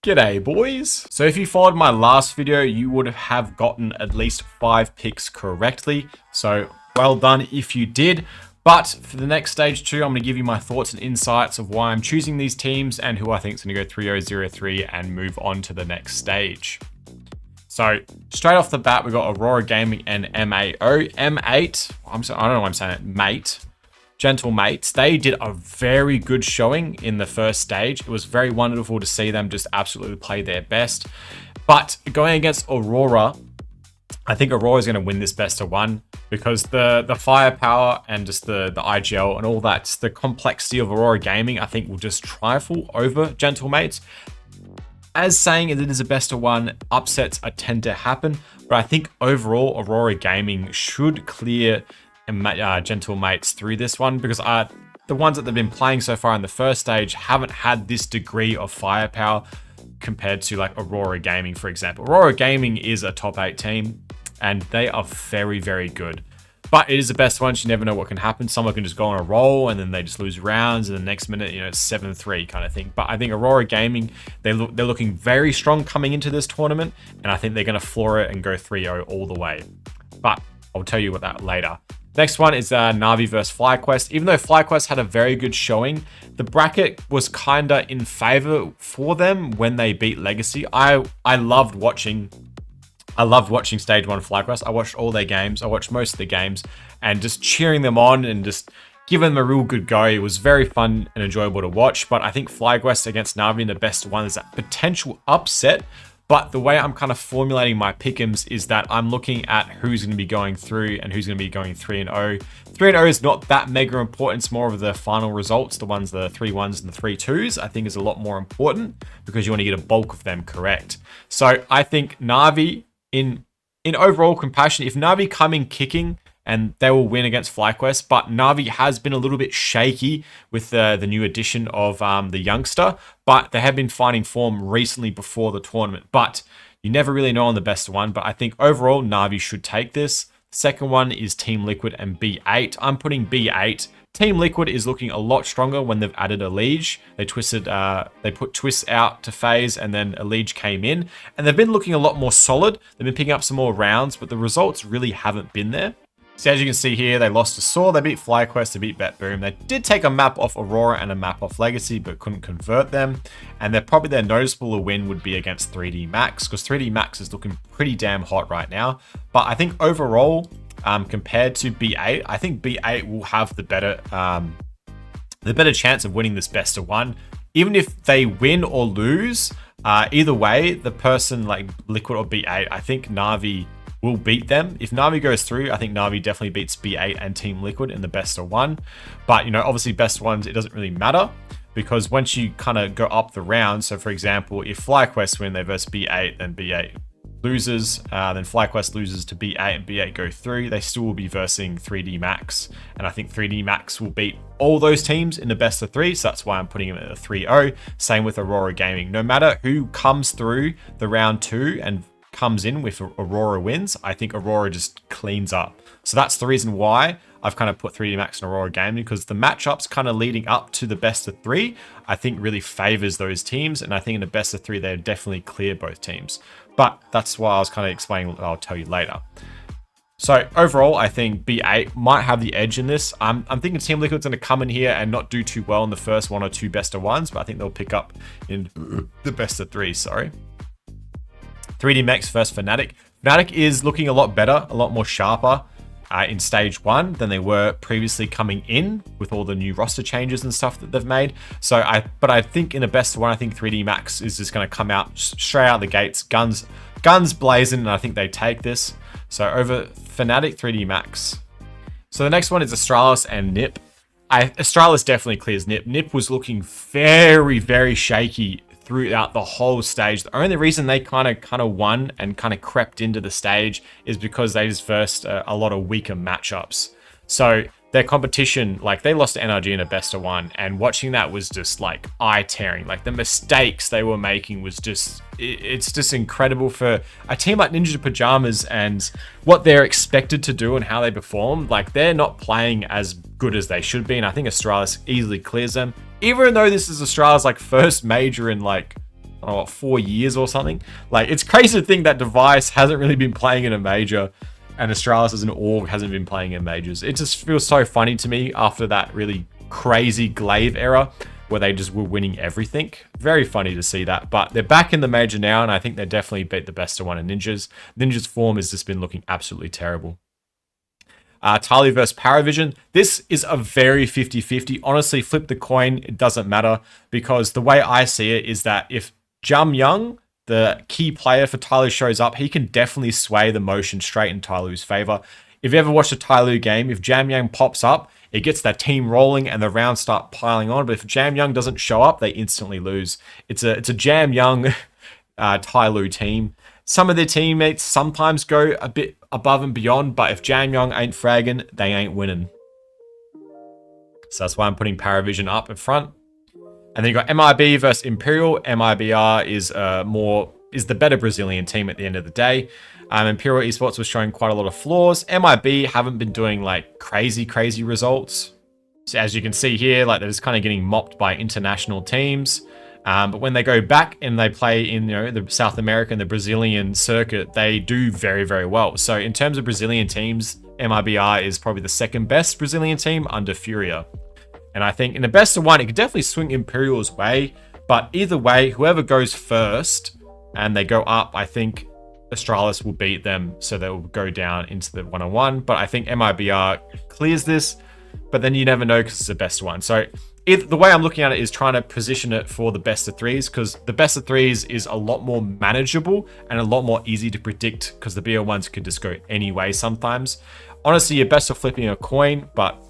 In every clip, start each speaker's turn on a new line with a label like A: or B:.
A: G'day boys. So if you followed my last video, you would have gotten at least 5 picks correctly. So well done if you did. But for the next stage 2, I'm going to give you my thoughts and insights of why I'm choosing these teams and who I think is going to go 3-0-0-3 and move on to the next stage. So straight off the bat, we got Aurora Gaming and MAO. M8, I don't know why I'm saying it, mate. Gentle mates, they did a very good showing in the first stage. It was very wonderful to see them just absolutely play their best. But going against Aurora, I think Aurora is going to win this best of 1 because the firepower and just the IGL and all that, the complexity of Aurora Gaming, I think will just trifle over Gentle Mates. As saying it is a best of 1, upsets tend to happen, but I think overall Aurora Gaming should clear Gentle Mates through this one because the ones that they've been playing so far in the first stage haven't had this degree of firepower compared to like Aurora Gaming, for example. Aurora Gaming is a top 8 team and they are very, very good. But it is the best one. You never know what can happen. Someone can just go on a roll and then they just lose rounds and the next minute, you know, it's 7-3 kind of thing. But I think Aurora Gaming, they're looking very strong coming into this tournament and I think they're going to floor it and go 3-0 all the way. But I'll tell you about that later. Next one is Na'Vi versus FlyQuest. Even though FlyQuest had a very good showing, the bracket was kinda in favor for them when they beat Legacy. I loved watching stage 1 FlyQuest. I watched all their games. I watched most of the games and just cheering them on and just giving them a real good go. It was very fun and enjoyable to watch. But I think FlyQuest against Na'Vi in the best one is that potential upset. But the way I'm kind of formulating my pickems is that I'm looking at who's going to be going through and who's going to be going 3-0. 3-0 is not that mega important. It's more of the final results, the 3-1s and the 3-2s, I think is a lot more important because you want to get a bulk of them correct. So I think Na'Vi, in overall compassion, if Na'Vi come in kicking, and they will win against FlyQuest, but Na'Vi has been a little bit shaky with the new addition of the youngster, but they have been finding form recently before the tournament. But you never really know on the best one, but I think overall Na'Vi should take this. Second one is Team Liquid and B8. I'm putting B8. Team Liquid is looking a lot stronger when they've added a Liege. They put Twists out to phase and then a Liege came in, and they've been looking a lot more solid. They've been picking up some more rounds, but the results really haven't been there. So as you can see here, they lost to Saw, they beat FlyQuest, they beat BetBoom. They did take a map off Aurora and a map off Legacy, but couldn't convert them. And probably their noticeable win would be against 3D Max, because 3D Max is looking pretty damn hot right now. But I think overall, compared to B8, I think B8 will have the better chance of winning this best of 1. Even if they win or lose, either way, the person like Liquid or B8, I think Na'Vi will beat them. If Na'Vi goes through, I think Na'Vi definitely beats B8 and Team Liquid in the best of 1. But, you know, obviously best ones, it doesn't really matter because once you kind of go up the round, so for example, if FlyQuest win, they versus B8, then B8 loses, then FlyQuest loses to B8 and B8 go through, they still will be versing 3D Max. And I think 3D Max will beat all those teams in the best of 3, so that's why I'm putting them at a 3-0. Same with Aurora Gaming. No matter who comes through the round 2 and comes in with Aurora wins, I think Aurora just cleans up. So that's the reason why I've kind of put 3D Max and Aurora Gaming, because the matchups kind of leading up to the best of 3, I think really favors those teams. And I think in the best of 3, they definitely clear both teams. But that's why I was kind of explaining what I'll tell you later. So overall, I think B8 might have the edge in this. I'm thinking Team Liquid's going to come in here and not do too well in the first 1 or 2 best of 1s, but I think they'll pick up in the best of 3, sorry. 3D Max versus Fnatic. Fnatic is looking a lot better, a lot more sharper in stage 1 than they were previously coming in with all the new roster changes and stuff that they've made. So but I think in a best of 1, I think 3D Max is just going to come out straight out the gates, guns blazing, and I think they take this. So over Fnatic, 3D Max. So the next one is Astralis and Nip. Astralis definitely clears Nip. Nip was looking very, very shaky throughout the whole stage. The only reason they kind of won and kind of crept into the stage is because they just versed a lot of weaker matchups. So their competition, like they lost to NRG in a best of 1, and watching that was just like eye-tearing. Like the mistakes they were making was just, it's just incredible for a team like Ninja Pajamas and what they're expected to do and how they perform. Like they're not playing as good as they should be, and I think Astralis easily clears them. Even though this is Astralis like first major in like I don't know, what, 4 years or something. Like, it's crazy to think that Device hasn't really been playing in a major, and Astralis as an org hasn't been playing in majors. It just feels so funny to me after that really crazy Glaive era where they just were winning everything. Very funny to see that. But they're back in the major now, and I think they definitely beat the best of one in Ninjas. Ninja's form has just been looking absolutely terrible. Tali versus Paravision. This is a very 50-50. Honestly, flip the coin. It doesn't matter, because the way I see it is that if Jam Young, the key player for Tyloo, shows up, he can definitely sway the motion straight in Tyloo's favor. If you ever watched a Tyloo game, if Jam Young pops up, it gets that team rolling and the rounds start piling on. But if Jam Young doesn't show up, they instantly lose. It's a Jam Young Tyloo team. Some of their teammates sometimes go a bit above and beyond, but if Jam Young ain't fragging, they ain't winning. So that's why I'm putting Paravision up in front. And then you got MIB versus Imperial. MIBR is the better Brazilian team at the end of the day. Imperial Esports was showing quite a lot of flaws. MIB haven't been doing like crazy results. So as you can see here, like they're just kind of getting mopped by international teams. But when they go back and they play in the South American, the Brazilian circuit, they do very well. So in terms of Brazilian teams, MIBR is probably the second best Brazilian team under Furia. And I think in the best of one, it could definitely swing Imperial's way. But either way, whoever goes first and they go up, I think Astralis will beat them. So they will go down into the 1-on-1. But I think MIBR clears this. But then you never know because it's the best one. So the way I'm looking at it is trying to position it for the best of threes, because the best of threes is a lot more manageable and a lot more easy to predict, because the BO1s could just go any way sometimes. Honestly, you're best off flipping a coin, but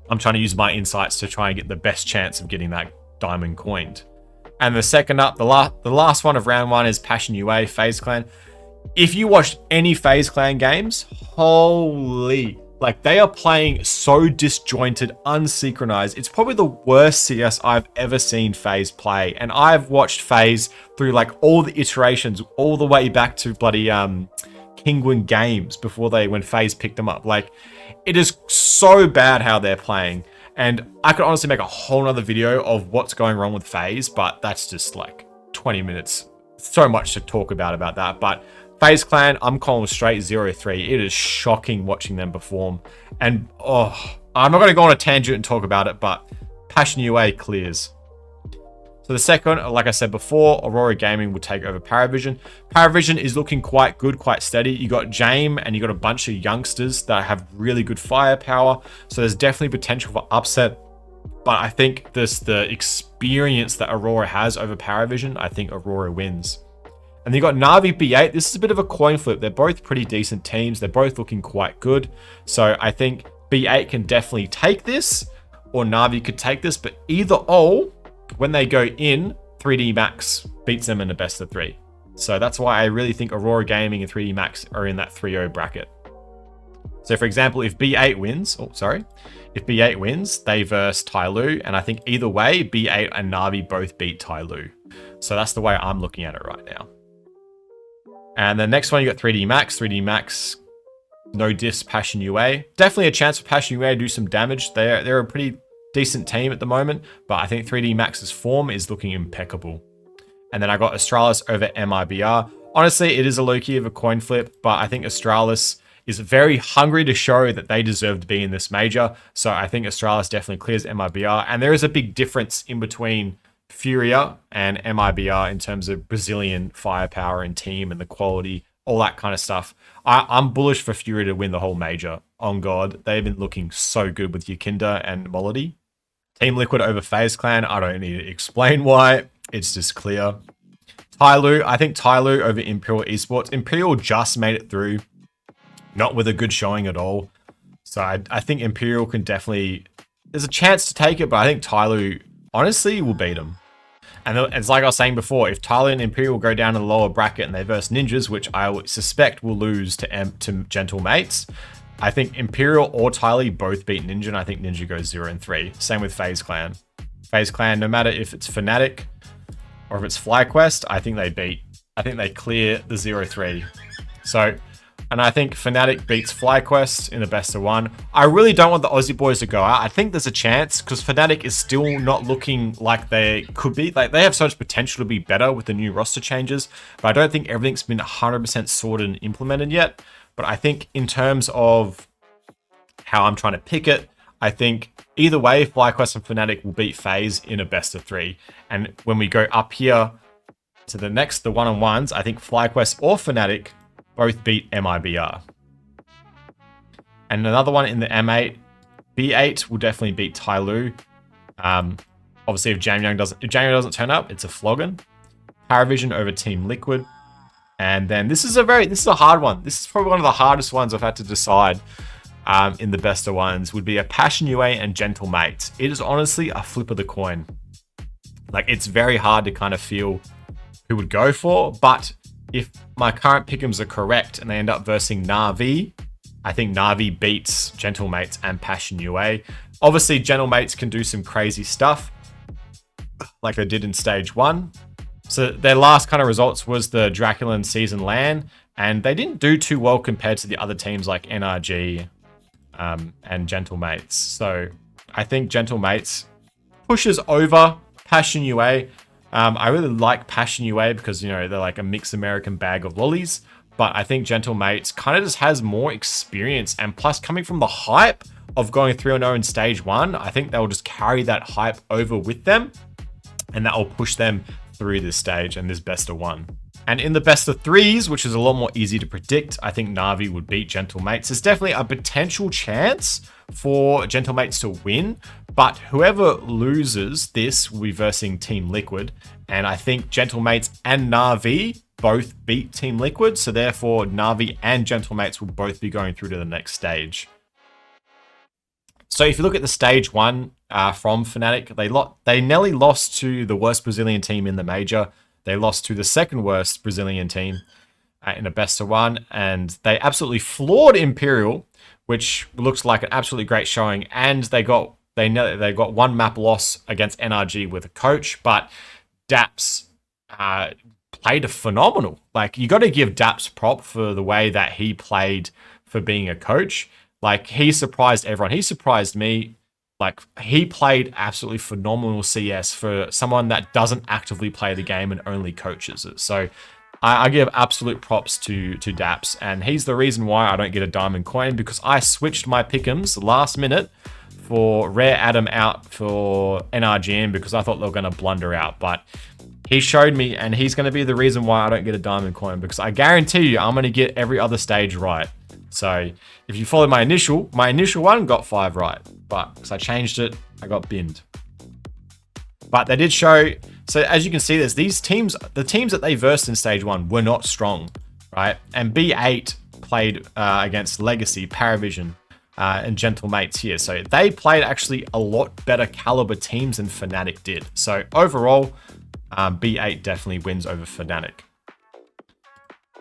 A: I'm trying to use my insights to try and get the best chance of getting that diamond coined. And the second up, the last one of round one is Passion UA FaZe Clan. If you watched any FaZe Clan games, holy, like they are playing so disjointed, unsynchronized. It's probably the worst CS I've ever seen FaZe play. And I've watched FaZe through like all the iterations, all the way back to bloody Kingwin Games when FaZe picked them up. Like, it is so bad how they're playing. And I could honestly make a whole nother video of what's going wrong with FaZe, but that's just like 20 minutes. So much to talk about that. But FaZe Clan, I'm calling straight 0-3. It is shocking watching them perform. And I'm not going to go on a tangent and talk about it, but Passion UA clears. So the second, like I said before, Aurora Gaming will take over Paravision. Paravision is looking quite good, quite steady. You got Jame and you got a bunch of youngsters that have really good firepower. So there's definitely potential for upset. But I think the experience that Aurora has over Paravision, I think Aurora wins. And then you got Na'Vi B8. This is a bit of a coin flip. They're both pretty decent teams. They're both looking quite good. So I think B8 can definitely take this, or Na'Vi could take this. But either or, when they go in, 3D Max beats them in the best of 3. So that's why I really think Aurora Gaming and 3D Max are in that 3-0 bracket. So for example, if B8 wins, they verse Tyloo, and I think either way, B8 and Na'Vi both beat Tyloo. So that's the way I'm looking at it right now. And the next one, you got 3D Max. 3D Max, no diss, Passion UA. Definitely a chance for Passion UA to do some damage. They're a pretty decent team at the moment, but I think 3D Max's form is looking impeccable. And then I got Astralis over MIBR. Honestly, it is a low-key of a coin flip, but I think Astralis is very hungry to show that they deserve to be in this major. So I think Astralis definitely clears MIBR. And there is a big difference in between Furia and MIBR in terms of Brazilian firepower and team and the quality, all that kind of stuff. I'm bullish for Furia to win the whole major. On God, they've been looking so good with Yakinda and Molody. Team Liquid over FaZe Clan, I don't need to explain why. It's just clear. Tyloo, I think Tyloo over Imperial Esports. Imperial just made it through, not with a good showing at all. So I think Imperial can definitely, there's a chance to take it, but I think Tyloo honestly will beat them. And it's like I was saying before, if Tyloo and Imperial go down in the lower bracket and they verse Ninjas, which I suspect will lose to Gentle Mates, I think Imperial or Tyloo both beat Ninja, and I think Ninja goes 0-3. Same with FaZe Clan. FaZe Clan, no matter if it's Fnatic or if it's FlyQuest, I think they clear the 0-3. So And I think Fnatic beats FlyQuest in the best of one. I really don't want the Aussie boys to go out. I think there's a chance because Fnatic is still not looking like they could be. Like, they have so much potential to be better with the new roster changes, but I don't think everything's been 100% sorted and implemented yet. But I think in terms of how I'm trying to pick it, I think either way, FlyQuest and Fnatic will beat FaZe in a best of 3. And when we go up here to the next, the one-on-ones, I think FlyQuest or Fnatic both beat MIBR. And another one in the M8, B8 will definitely beat Tyloo. Obviously, if Jamie Young doesn't turn up, it's a flogging. Paravision over Team Liquid. And then this is a hard one. This is probably one of the hardest ones I've had to decide in the best of ones. Would be a Passion UA and Gentle Mates. It is honestly a flip of the coin. Like, it's very hard to kind of feel who would go for, but if my current pickems are correct and they end up versing Na'Vi, I think Na'Vi beats Gentle Mates and Passion UA. Obviously, Gentle Mates can do some crazy stuff like they did in Stage 1. So their last kind of results was the Draculan Season LAN, and they didn't do too well compared to the other teams like NRG and Gentle Mates. So I think Gentle Mates pushes over Passion UA. I really like Passion UA because, you know, they're like a mixed American bag of lollies. But I think Gentle Mates kind of just has more experience. And plus, coming from the hype of going 3-0 in Stage 1, I think they'll just carry that hype over with them. And that will push them through this stage and this best of 1. And in the best of 3s, which is a lot more easy to predict, I think Na'Vi would beat Gentle Mates. There's definitely a potential chance for Gentle Mates to win, but whoever loses this will be versing Team Liquid. And I think Gentle Mates and Na'Vi both beat Team Liquid, so therefore Na'Vi and Gentle Mates will both be going through to the next stage. So if you look at the Stage 1 from Fnatic, they nearly lost to the worst Brazilian team in the major. They lost to the second worst Brazilian team in a best of 1, and they absolutely floored Imperial, which looks like an absolutely great showing. And they got one map loss against NRG with a coach, but Daps played phenomenal. Like, you got to give Daps prop for the way that he played for being a coach. Like, he surprised everyone. He surprised me. Like, he played absolutely phenomenal CS for someone that doesn't actively play the game and only coaches it. So I give absolute props to Daps, and he's the reason why I don't get a diamond coin, because I switched my pickems last minute for Rare Adam out for NRGM because I thought they were going to blunder out. But he showed me, and he's going to be the reason why I don't get a diamond coin, because I guarantee you I'm going to get every other stage right. So if you follow my initial one got 5 right, but because I changed it, I got binned. But they did show, so as you can see, there's these teams, the teams that they versed in Stage 1 were not strong, right? And B8 played against Legacy, Paravision, and Gentle Mates here. So they played actually a lot better caliber teams than Fnatic did. So overall, B8 definitely wins over Fnatic.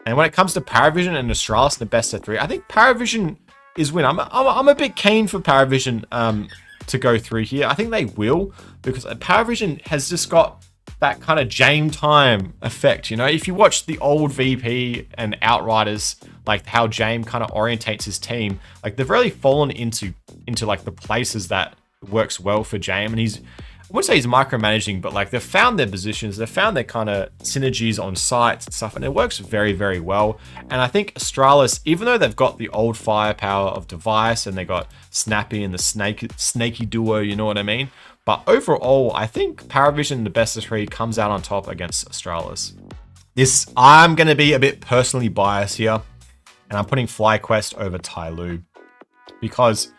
A: And when it comes to Paravision and Astralis in the best of 3, I think Paravision is win. I'm a bit keen for Paravision to go through here. I think they will, because Paravision has just got that kind of Jame time effect. You know, if you watch the old VP and Outriders, like how Jame kind of orientates his team, like they've really fallen into like the places that works well for Jame. And I wouldn't say he's micromanaging, but like they've found their positions, they've found their kind of synergies on sites and stuff, and it works very, very well. And I think Astralis, even though they've got the old firepower of Device and they got Snappy and the snaky duo, you know what I mean? But overall, I think Paravision, the best of 3, comes out on top against Astralis. I'm going to be a bit personally biased here, and I'm putting FlyQuest over Tyloo, because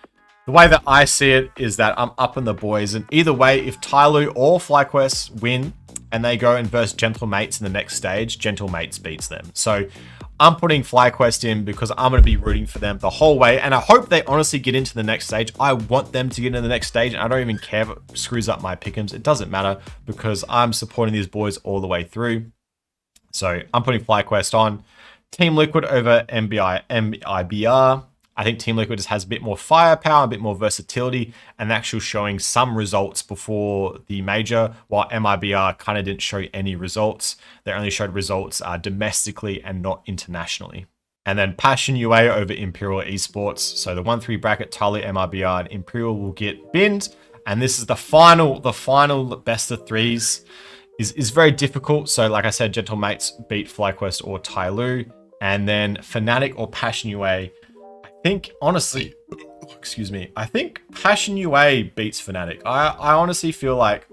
A: the way that I see it is that I'm up in the boys, and either way, if Tyloo or FlyQuest win and they go and verse Gentle Mates in the next stage, Gentle Mates beats them. So I'm putting FlyQuest in because I'm going to be rooting for them the whole way, and I hope they honestly get into the next stage. I want them to get into the next stage, and I don't even care if it screws up my pickems. It doesn't matter, because I'm supporting these boys all the way through. So I'm putting FlyQuest on. Team Liquid over MIBR. I think Team Liquid just has a bit more firepower, a bit more versatility, and actually showing some results before the major, while MIBR kind of didn't show any results. They only showed results domestically and not internationally. And then Passion UA over Imperial Esports. So the 1-3 bracket, Tully, MRBR, and Imperial will get binned. And this is the final best of threes. Is very difficult. So like I said, Gentle Mates beat FlyQuest or Tyloo. And then Fnatic or Passion UA. I think, honestly, excuse me, I think Passion UA beats Fnatic. I honestly feel like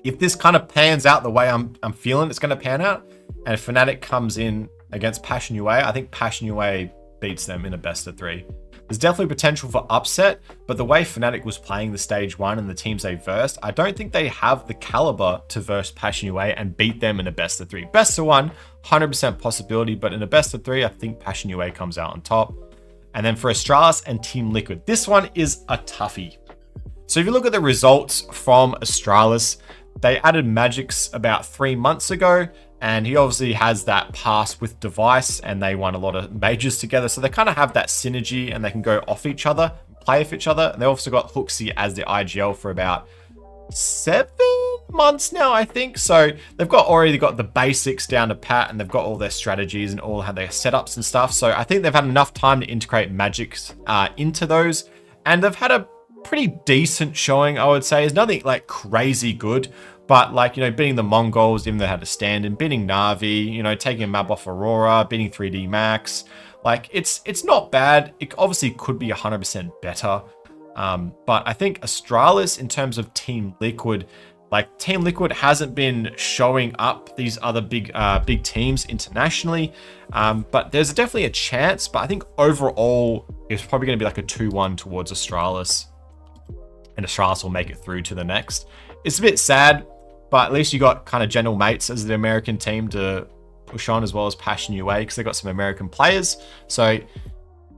A: if this kind of pans out the way I'm feeling it's going to pan out, and if Fnatic comes in against Passion UA, I think Passion UA beats them in a best of three. There's definitely potential for upset, but the way Fnatic was playing the stage one and the teams they versed, I don't think they have the caliber to verse Passion UA and beat them in a best of three. Best of one, 100% possibility, but in a best of three, I think Passion UA comes out on top. And then for Astralis and Team Liquid, this one is a toughie. So if you look at the results from Astralis, they added Magix about 3 months ago, and he obviously has that pass with Device, and they won a lot of majors together. So they kind of have that synergy, and they can go off each other, play with each other. And they also got Hooksy as the IGL for about 7 months now, I think. So they've already got the basics down to pat, and they've got all their strategies and all how their setups and stuff. So I think they've had enough time to integrate Magix into those, and they've had a pretty decent showing, I would say. It's nothing like crazy good, but like, you know, beating the Mongols, even though they had to stand in, beating Na'Vi, you know, taking a map off Aurora, beating 3D Max. Like, it's not bad. It obviously could be 100% better. But I think Astralis, in terms of Team Liquid, like Team Liquid hasn't been showing up these other big teams internationally. But there's definitely a chance. But I think overall, it's probably going to be like a 2-1 towards Astralis. And Astralis will make it through to the next. It's a bit sad, but at least you got kind of Gentle Mates as the American team to push on, as well as Passion UA, because they got some American players. So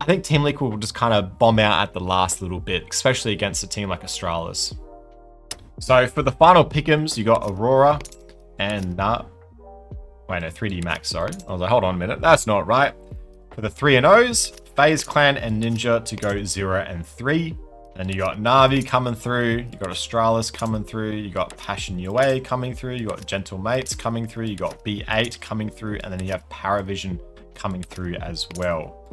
A: I think Team Liquid will just kind of bomb out at the last little bit, especially against a team like Astralis. So for the final pickems, you got Aurora and 3D Max, sorry. I was like, hold on a minute, that's not right. For the 3-0s, FaZe Clan and Ninja to go 0 and 3. Then you got Na'Vi coming through, you got Astralis coming through, you got Passion UA coming through, you got Gentle Mates coming through, you got B8 coming through, and then you have Paravision coming through as well.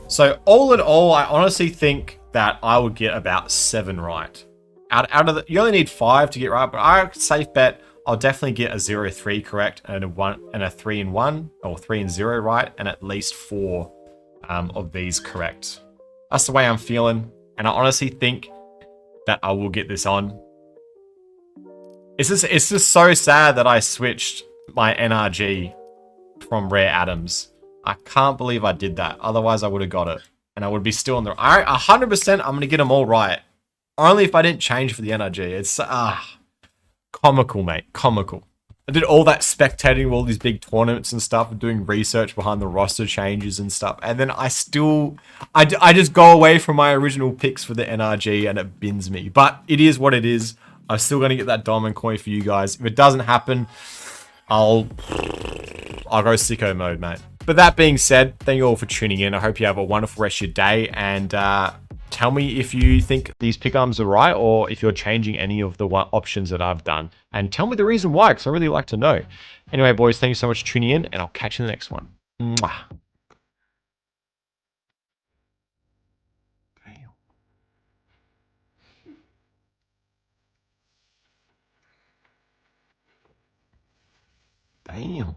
A: So all in all, I honestly think that I would get about 7 right. Out of the, you only need 5 to get right, but I safe bet I'll definitely get a 0-3 correct and a 3-1 or 3-0 right, and at least 4 of these correct. That's the way I'm feeling. And I honestly think that I will get this on. It's just so sad that I switched my NRG from Rare Atoms. I can't believe I did that. Otherwise, I would have got it. And I would be still in the... 100% I'm going to get them all right. Only if I didn't change for the NRG. It's comical, mate. Comical. I did all that spectating of all these big tournaments and stuff, and doing research behind the roster changes and stuff. And then I just go away from my original picks for the NRG, and it bins me. But it is what it is. I'm still going to get that diamond coin for you guys. If it doesn't happen, I'll go sicko mode, mate. But that being said, thank you all for tuning in. I hope you have a wonderful rest of your day, and tell me if you think these pickems are right, or if you're changing any of the options that I've done. And tell me the reason why, because I really like to know. Anyway, boys, thank you so much for tuning in, and I'll catch you in the next one. Mwah. Damn.